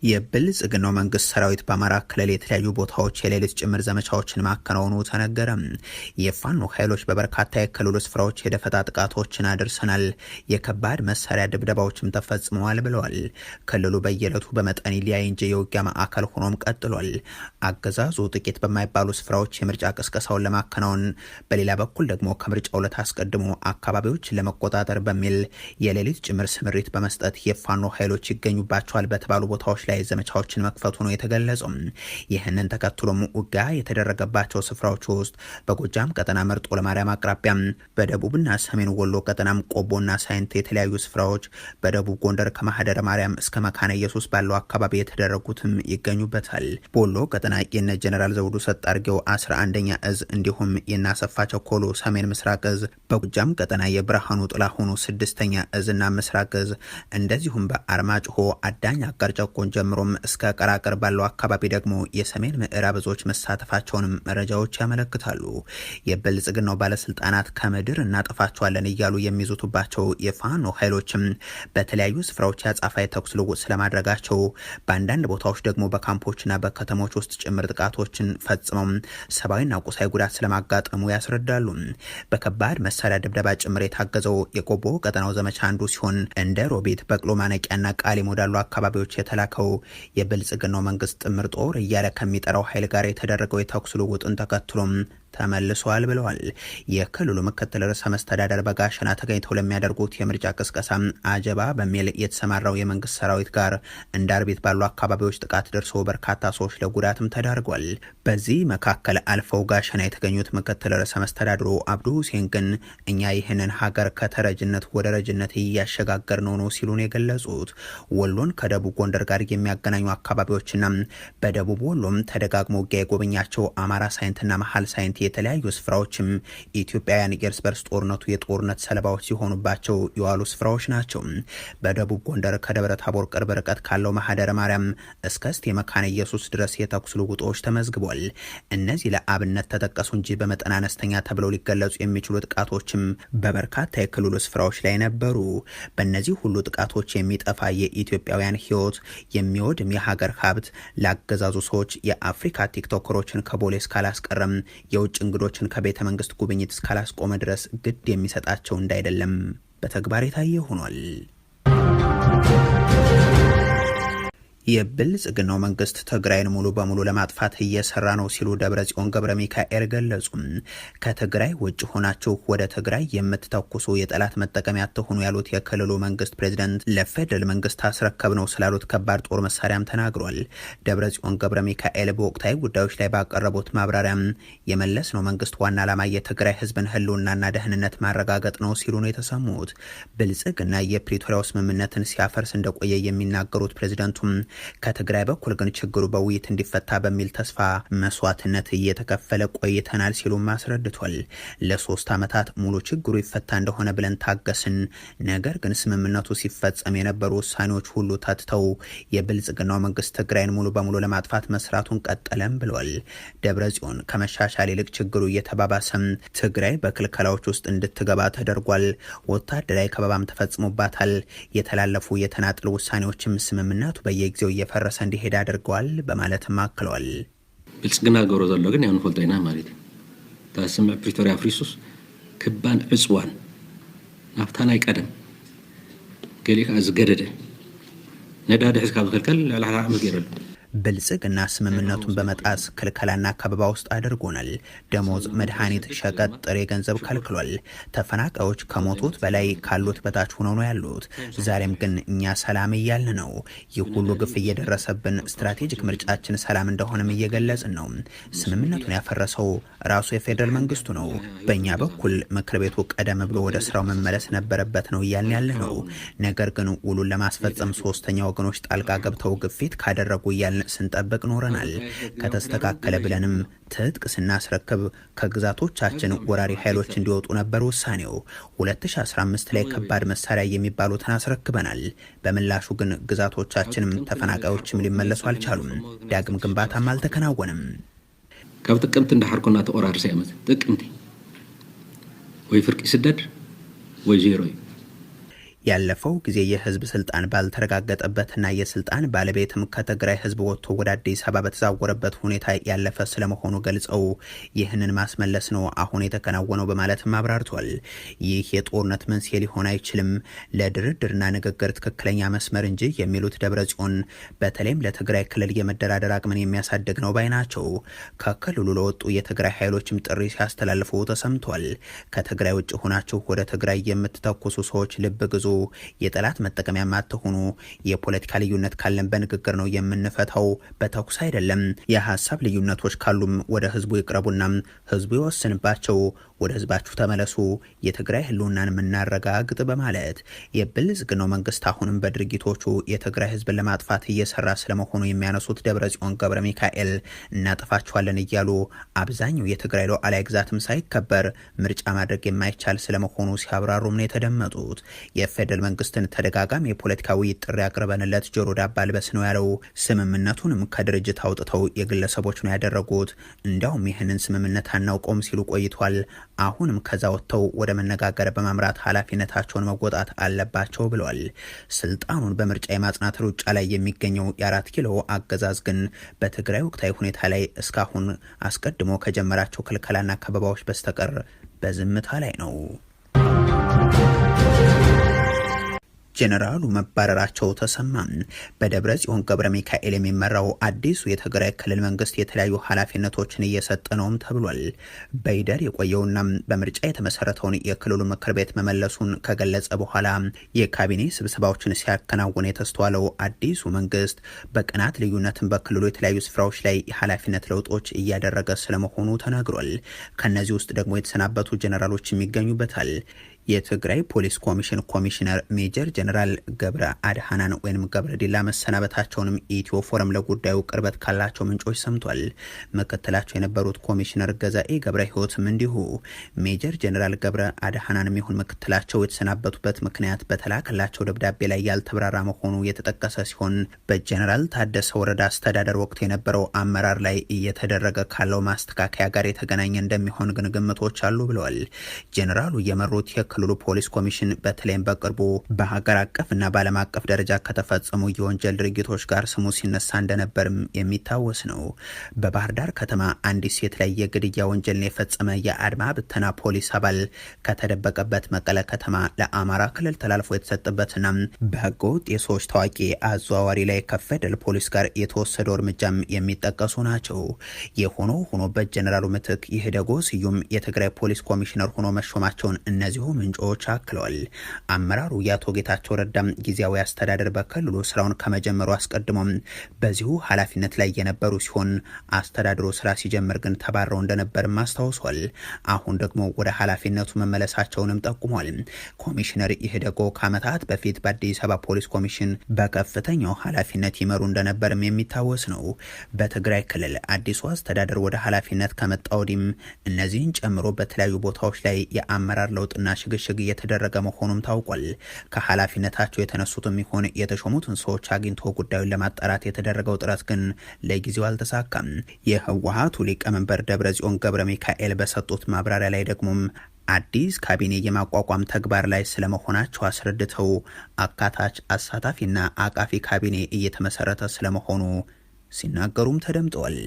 የብልጽግናው መንግስት ሰራዊት በአማራ ክልል የተለያዩ ቦታዎች የሌሊት ጭምር ዘመቻዎችን ማከናወኑ ተነገረ። የፋኖ ኃይሎች በበርካታ የክልሉ ስፍራዎች የደፈጣ ጥቃቶችን አድርሰናል፣ የከባድ መሳሪያ ድብደባዎችም ተፈጽመዋል ብለዋል። ክልሉ በየዕለቱ በመጠን ሊያይ እንጂ የውጊያ ማዕከል ሆኖም ቀጥሏል። አገዛዙ ጥቂት በማይባሉ ስፍራዎች የምርጫ ቅስቀሳውን ለማከናወን፣ በሌላ በኩል ደግሞ ከምርጫው ዕለት አስቀድሞ አካባቢዎችን ለመቆጣጠር በሚል የሌሊት ጭምር ስምሪት በመስጠት የፋኖ ኃይሎች ይገኙባቸዋል በተባሉ ቦታዎች ላይ ዘመቻዎችን መክፈቱ ነው የተገለጸው። ይህንን ተከትሎም ውጊያ የተደረገባቸው ስፍራዎች ውስጥ በጎጃም ቀጠና መርጦ ለማርያም አቅራቢያ፣ በደቡብና ሰሜን ወሎ ቀጠናም ቆቦና ሳይንት የተለያዩ ስፍራዎች፣ በደቡብ ጎንደር ከማህደረ ማርያም እስከ መካነ ኢየሱስ ባለው አካባቢ የተደረጉትም ይገኙበታል። በወሎ ቀጠና የነ ጀነራል ዘውዱ ሰጣርጌው 11ኛ እዝ እንዲሁም የናሰፋ ቸኮሉ ሰሜን ምስራቅ እዝ፣ በጎጃም ቀጠና የብርሃኑ ጥላሁኑ 6ኛ እዝና ምስራቅ እዝ፣ እንደዚሁም በአርማጭሆ አዳኝ አቀርጨቆን ጀምሮም እስከ ቀራቅር ባለው አካባቢ ደግሞ የሰሜን ምዕራብ እዞች መሳተፋቸውንም መረጃዎች ያመለክታሉ። የብልጽግናው ባለስልጣናት ከምድር እናጠፋቸዋለን እያሉ የሚዙቱባቸው የፋኖ ኃይሎችም በተለያዩ ስፍራዎች ያጻፋ የተኩስ ልውውጥ ስለማድረጋቸው፣ በአንዳንድ ቦታዎች ደግሞ በካምፖችና በከተሞች ውስጥ ጭምር ጥቃቶችን ፈጽመው ሰብአዊና ቁሳዊ ጉዳት ስለማጋጠሙ ያስረዳሉ። በከባድ መሳሪያ ድብደባ ጭምር የታገዘው የቆቦ ቀጠናው ዘመቻ አንዱ ሲሆን እንደ ሮቤት፣ በቅሎ ማነቂያና ቃሊም ወዳሉ አካባቢዎች የተላከው የብልጽግናው መንግስት ጥምር ጦር እያለ ከሚጠራው ኃይል ጋር የተደረገው የተኩስ ልውውጥን ተከትሎም ተመልሷል ብለዋል። የክልሉ ምክትል ርዕሰ መስተዳደር በጋሸና ተገኝተው ለሚያደርጉት የምርጫ ቅስቀሳ አጀባ በሚል የተሰማራው የመንግስት ሰራዊት ጋር እንደ አርቢት ባሉ አካባቢዎች ጥቃት ደርሶ በርካታ ሰዎች ለጉዳትም ተዳርጓል። በዚህ መካከል አልፈው ጋሸና የተገኙት ምክትል ርዕሰ መስተዳድሩ አብዱ ሁሴን ግን እኛ ይህንን ሀገር ከተረጅነት ወደ ረጅነት እያሸጋገር ነው ሲሉን የገለጹት ወሎን ከደቡብ ጎንደር ጋር የሚያገናኙ አካባቢዎችና በደቡብ ወሎም ተደጋግሞ ውጊያ የጎበኛቸው አማራ ሳይንትና መሀል ሳይንት የተለያዩ ስፍራዎችም ኢትዮጵያውያን የእርስ በርስ ጦርነቱ የጦርነት ሰለባዎች ሲሆኑባቸው የዋሉ ስፍራዎች ናቸው። በደቡብ ጎንደር ከደብረ ታቦር ቅርብ ርቀት ካለው ማህደረ ማርያም እስከ እስቴ መካነ ኢየሱስ ድረስ የተኩስ ልውውጦች ተመዝግቧል። እነዚህ ለአብነት ተጠቀሱ እንጂ በመጠን አነስተኛ ተብለው ሊገለጹ የሚችሉ ጥቃቶችም በበርካታ የክልሉ ስፍራዎች ላይ ነበሩ። በእነዚህ ሁሉ ጥቃቶች የሚጠፋ የኢትዮጵያውያን ህይወት፣ የሚወድም የሀገር ሀብት፣ ለአገዛዙ ሰዎች የአፍሪካ ቲክቶከሮችን ከቦሌ እስካላስቀረም የውጭ እንግዶችን ከቤተ መንግስት ጉብኝት እስካላስቆመ ድረስ ግድ የሚሰጣቸው እንዳይደለም በተግባር የታየ ሆኗል። የብልጽግናው መንግስት ትግራይን ሙሉ በሙሉ ለማጥፋት እየሰራ ነው ሲሉ ደብረጽዮን ገብረ ሚካኤል ገለጹ። ከትግራይ ውጭ ሆናችሁ ወደ ትግራይ የምትተኩሱ የጠላት መጠቀሚያ አትሆኑ ያሉት የክልሉ መንግስት ፕሬዝዳንት ለፌደራል መንግስት አስረከብ ነው ስላሉት ከባድ ጦር መሳሪያም ተናግሯል። ደብረጽዮን ገብረ ሚካኤል በወቅታዊ ጉዳዮች ላይ ባቀረቡት ማብራሪያም የመለስ ነው መንግስት ዋና ዓላማ የትግራይ ህዝብን ህልውናና ደህንነት ማረጋገጥ ነው ሲሉ ነው የተሰሙት። ብልጽግና የፕሪቶሪያው ስምምነትን ሲያፈርስ እንደቆየ የሚናገሩት ፕሬዝዳንቱም ከትግራይ በኩል ግን ችግሩ በውይይት እንዲፈታ በሚል ተስፋ መስዋዕትነት እየተከፈለ ቆይተናል ሲሉም አስረድቷል። ለ3 ዓመታት ሙሉ ችግሩ ይፈታ እንደሆነ ብለን ታገስን። ነገር ግን ስምምነቱ ሲፈጸም የነበሩ ውሳኔዎች ሁሉ ተትተው የብልጽግናው መንግስት ትግራይን ሙሉ በሙሉ ለማጥፋት መስራቱን ቀጠለም ብለዋል። ደብረጽዮን ከመሻሻል ይልቅ ችግሩ እየተባባሰም ትግራይ በክልከላዎች ውስጥ እንድትገባ ተደርጓል። ወታደራዊ ከበባም ተፈጽሞባታል። የተላለፉ የተናጥል ውሳኔዎችም ስምምነቱ በየጊዜው እየፈረሰ እንዲሄድ አድርገዋል በማለትም አክለዋል። ብልጽግና ገብሮ ዘሎ ግን ያው ንፈልጦ ኢና ማለት እዩ ታስምዕ ፕሪቶሪያ ፍሪሱስ ክባን ዕፅዋን ናብታ ናይ ቀደም ገሊካ ዝገደደ ነዳዲ ሒዝካ ዝክልከል ልዕሊ ዓመት ገይረሉ ብልጽግና ስምምነቱን በመጣስ ክልከላና ከበባ ውስጥ አድርጎናል። ደሞዝ፣ መድኃኒት፣ ሸቀጥ፣ ጥሬ ገንዘብ ከልክሏል። ተፈናቃዮች ከሞቱት በላይ ካሉት በታች ሆነው ነው ያሉት። ዛሬም ግን እኛ ሰላም እያልን ነው። ይህ ሁሉ ግፍ እየደረሰብን ስትራቴጂክ ምርጫችን ሰላም እንደሆነም እየገለጽን ነው። ስምምነቱን ያፈረሰው ራሱ የፌደራል መንግስቱ ነው። በእኛ በኩል ምክር ቤቱ ቀደም ብሎ ወደ ስራው መመለስ ነበረበት ነው እያልን ያለ ነው። ነገር ግን ውሉን ለማስፈጸም ሶስተኛ ወገኖች ጣልቃ ገብተው ግፊት ካደረጉ እያልን ስንጠብቅ ኖረናል። ከተስተካከለ ብለንም ትጥቅ ስናስረክብ ከግዛቶቻችን ወራሪ ኃይሎች እንዲወጡ ነበር ውሳኔው። 2015 ላይ ከባድ መሳሪያ የሚባሉትን አስረክበናል። በምላሹ ግን ግዛቶቻችንም ተፈናቃዮችም ሊመለሱ አልቻሉም። ዳግም ግንባታም አልተከናወነም። ካብ ጥቅምት እንዳሐርኩና ተቆራርሰ ያመት ጥቅምቲ ወይ ፍርቂ ስደድ ወይ ዜሮ ያለፈው ጊዜ የህዝብ ስልጣን ባልተረጋገጠበትና የስልጣን ባለቤትም ከትግራይ ህዝብ ወጥቶ ወደ አዲስ አበባ በተዛወረበት ሁኔታ ያለፈ ስለመሆኑ ገልጸው ይህንን ማስመለስ ነው አሁን የተከናወነው በማለትም አብራርቷል። ይህ የጦርነት መንስኤ ሊሆን አይችልም፣ ለድርድርና ንግግር ትክክለኛ መስመር እንጂ የሚሉት ደብረጽዮን በተለይም ለትግራይ ክልል የመደራደር አቅምን የሚያሳድግ ነው ባይ ናቸው። ከክልሉ ለወጡ የትግራይ ኃይሎችም ጥሪ ሲያስተላልፉ ተሰምቷል። ከትግራይ ውጭ ሆናችሁ ወደ ትግራይ የምትተኩሱ ሰዎች ልብ ግዙ፣ የጠላት መጠቀሚያ ማትሆኑ፣ የፖለቲካ ልዩነት ካለን በንግግር ነው የምንፈታው፣ በተኩስ አይደለም። የሀሳብ ልዩነቶች ካሉም ወደ ህዝቡ ይቅረቡና ህዝቡ ይወስንባቸው፣ ወደ ህዝባችሁ ተመለሱ፣ የትግራይ ህልውናን የምናረጋግጥ በማለት የብልጽግናው መንግስት አሁንም በድርጊቶቹ የትግራይ ህዝብን ለማጥፋት እየሰራ ስለመሆኑ የሚያነሱት ደብረጽዮን ገብረ ሚካኤል እናጠፋቸዋለን እያሉ አብዛኛው የትግራይ ሉዓላዊ ግዛትም ሳይከበር ምርጫ ማድረግ የማይቻል ስለመሆኑ ሲያብራሩም ነው የተደመጡት። የፌደራል መንግስትን ተደጋጋሚ የፖለቲካ ውይይት ጥሪ አቅርበንለት ጆሮ ዳባ ልበስ ነው ያለው። ስምምነቱንም ከድርጅት አውጥተው የግለሰቦች ነው ያደረጉት። እንዲያውም ይህንን ስምምነት አናውቀውም ሲሉ ቆይቷል። አሁንም ከዛ ወጥተው ወደ መነጋገር በማምራት ኃላፊነታቸውን መወጣት አለባቸው ብለዋል። ስልጣኑን በምርጫ የማጽናት ሩጫ ላይ የሚገኘው የ4 ኪሎ አገዛዝ ግን በትግራይ ወቅታዊ ሁኔታ ላይ እስካሁን አስቀድሞ ከጀመራቸው ክልከላና ከበባዎች በስተቀር በዝምታ ላይ ነው። ጄኔራሉ መባረራቸው ተሰማ። በደብረ ጽዮን ገብረ ሚካኤል የሚመራው አዲሱ የትግራይ ክልል መንግስት የተለያዩ ኃላፊነቶችን እየሰጠ ነውም ተብሏል። በይደር የቆየውና በምርጫ የተመሰረተውን የክልሉ ምክር ቤት መመለሱን ከገለጸ በኋላ የካቢኔ ስብሰባዎችን ሲያከናውን የተስተዋለው አዲሱ መንግስት በቀናት ልዩነትን በክልሉ የተለያዩ ስፍራዎች ላይ የኃላፊነት ለውጦች እያደረገ ስለመሆኑ ተነግሯል። ከነዚህ ውስጥ ደግሞ የተሰናበቱ ጄኔራሎች ይገኙበታል። የትግራይ ፖሊስ ኮሚሽን ኮሚሽነር ሜጀር ጀነራል ገብረ አድሃናን ወይም ገብረ ዲላ መሰናበታቸውንም ኢትዮ ፎረም ለጉዳዩ ቅርበት ካላቸው ምንጮች ሰምቷል። ምክትላቸው የነበሩት ኮሚሽነር ገዛኤ ገብረ ህይወትም እንዲሁ። ሜጀር ጀነራል ገብረ አድሃናንም ይሁን ምክትላቸው የተሰናበቱበት ምክንያት በተላከላቸው ደብዳቤ ላይ ያልተብራራ መሆኑ የተጠቀሰ ሲሆን በጀነራል ታደሰ ወረዳ አስተዳደር ወቅት የነበረው አመራር ላይ እየተደረገ ካለው ማስተካከያ ጋር የተገናኘ እንደሚሆን ግን ግምቶች አሉ ብለዋል። ጀነራሉ የመሩት የክልሉ ፖሊስ ኮሚሽን በተለይም በቅርቡ በሀገር አቀፍ እና በዓለም አቀፍ ደረጃ ከተፈጸሙ የወንጀል ድርጊቶች ጋር ስሙ ሲነሳ እንደነበርም የሚታወስ ነው። በባህር ዳር ከተማ አንዲት ሴት ላይ የግድያ ወንጀልን የፈጸመ የአድማ ብተና ፖሊስ አባል ከተደበቀበት መቀለ ከተማ ለአማራ ክልል ተላልፎ የተሰጠበትና በህገወጥ የሰዎች ታዋቂ አዘዋዋሪ ላይ ከፌደራል ፖሊስ ጋር የተወሰደው እርምጃም የሚጠቀሱ ናቸው። የሆኖ ሆኖ በጀነራሉ ምትክ ይህደጎ ስዩም የትግራይ ፖሊስ ኮሚሽነር ሆኖ መሾማቸውን እነዚሁ ምንጮች አክለዋል። አመራሩ የአቶ ጌታቸው ረዳም ጊዜያዊ አስተዳደር በክልሉ ስራውን ከመጀመሩ አስቀድሞም በዚሁ ኃላፊነት ላይ የነበሩ ሲሆን አስተዳደሩ ስራ ሲጀምር ግን ተባረው እንደነበርም አስታውሷል። አሁን ደግሞ ወደ ኃላፊነቱ መመለሳቸውንም ጠቁሟል። ኮሚሽነር ይህደጎ ከዓመታት በፊት በአዲስ አበባ ፖሊስ ኮሚሽን በከፍተኛው ኃላፊነት ይመሩ እንደነበርም የሚታወስ ነው። በትግራይ ክልል አዲሱ አስተዳደር ወደ ኃላፊነት ከመጣ ወዲህም እነዚህን ጨምሮ በተለያዩ ቦታዎች ላይ የአመራር ለውጥና ሽግሽግ እየተደረገ መሆኑም ታውቋል። ከኃላፊነታቸው የተነሱትም ይሆን የተሾሙትን ሰዎች አግኝቶ ጉዳዩን ለማጣራት የተደረገው ጥረት ግን ለጊዜው አልተሳካም። የህወሓቱ ሊቀመንበር ደብረጽዮን ገብረ ሚካኤል በሰጡት ማብራሪያ ላይ ደግሞም አዲስ ካቢኔ የማቋቋም ተግባር ላይ ስለመሆናቸው አስረድተው አካታች አሳታፊና አቃፊ ካቢኔ እየተመሰረተ ስለመሆኑ ሲናገሩም ተደምጠዋል።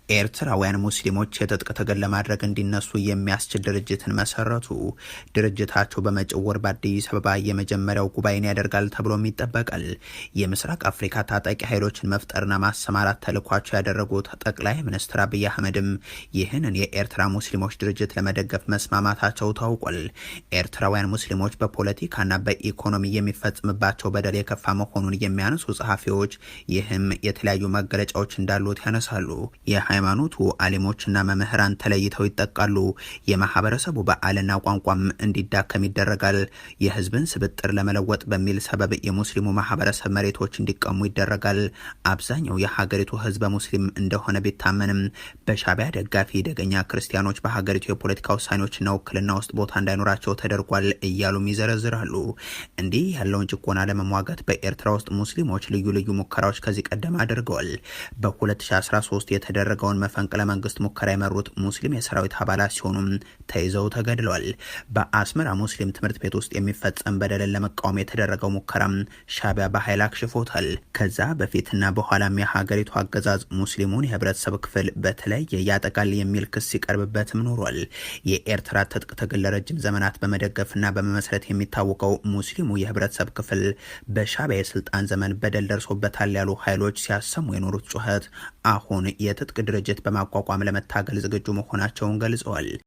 ኤርትራውያን ሙስሊሞች የትጥቅ ትግል ለማድረግ እንዲነሱ የሚያስችል ድርጅትን መሰረቱ። ድርጅታቸው በመጪው ወር በአዲስ አበባ የመጀመሪያው ጉባኤን ያደርጋል ተብሎም ይጠበቃል። የምስራቅ አፍሪካ ታጣቂ ኃይሎችን መፍጠርና ማሰማራት ተልኳቸው ያደረጉት ጠቅላይ ሚኒስትር አብይ አህመድም ይህንን የኤርትራ ሙስሊሞች ድርጅት ለመደገፍ መስማማታቸው ታውቋል። ኤርትራውያን ሙስሊሞች በፖለቲካና በኢኮኖሚ የሚፈጽምባቸው በደል የከፋ መሆኑን የሚያነሱ ጸሐፊዎች ይህም የተለያዩ መገለጫዎች እንዳሉት ያነሳሉ። ሃይማኖቱ አሊሞችና መምህራን ተለይተው ይጠቃሉ። የማህበረሰቡ በዓልና ቋንቋም እንዲዳከም ይደረጋል። የህዝብን ስብጥር ለመለወጥ በሚል ሰበብ የሙስሊሙ ማህበረሰብ መሬቶች እንዲቀሙ ይደረጋል። አብዛኛው የሀገሪቱ ህዝበ ሙስሊም እንደሆነ ቢታመንም በሻዕቢያ ደጋፊ ደገኛ ክርስቲያኖች በሀገሪቱ የፖለቲካ ውሳኔዎችና ውክልና ውስጥ ቦታ እንዳይኖራቸው ተደርጓል እያሉም ይዘረዝራሉ። እንዲህ ያለውን ጭቆና ለመሟገት በኤርትራ ውስጥ ሙስሊሞች ልዩ ልዩ ሙከራዎች ከዚህ ቀደም አድርገዋል። በ2013 የተደረገው የተካሄደውን መፈንቅለ መንግስት ሙከራ የመሩት ሙስሊም የሰራዊት አባላት ሲሆኑም ተይዘው ተገድለዋል። በአስመራ ሙስሊም ትምህርት ቤት ውስጥ የሚፈጸም በደልን ለመቃወም የተደረገው ሙከራም ሻዕቢያ በኃይል አክሽፎታል። ከዛ በፊትና በኋላም የሀገሪቱ አገዛዝ ሙስሊሙን የህብረተሰብ ክፍል በተለየ ያጠቃል የሚል ክስ ሲቀርብበትም ኖሯል። የኤርትራ ትጥቅ ትግል ለረጅም ዘመናት በመደገፍና በመመስረት የሚታወቀው ሙስሊሙ የህብረተሰብ ክፍል በሻዕቢያ የስልጣን ዘመን በደል ደርሶበታል ያሉ ኃይሎች ሲያሰሙ የኖሩት ጩኸት አሁን የትጥቅ ድርጅት በማቋቋም ለመታገል ዝግጁ መሆናቸውን ገልጸዋል።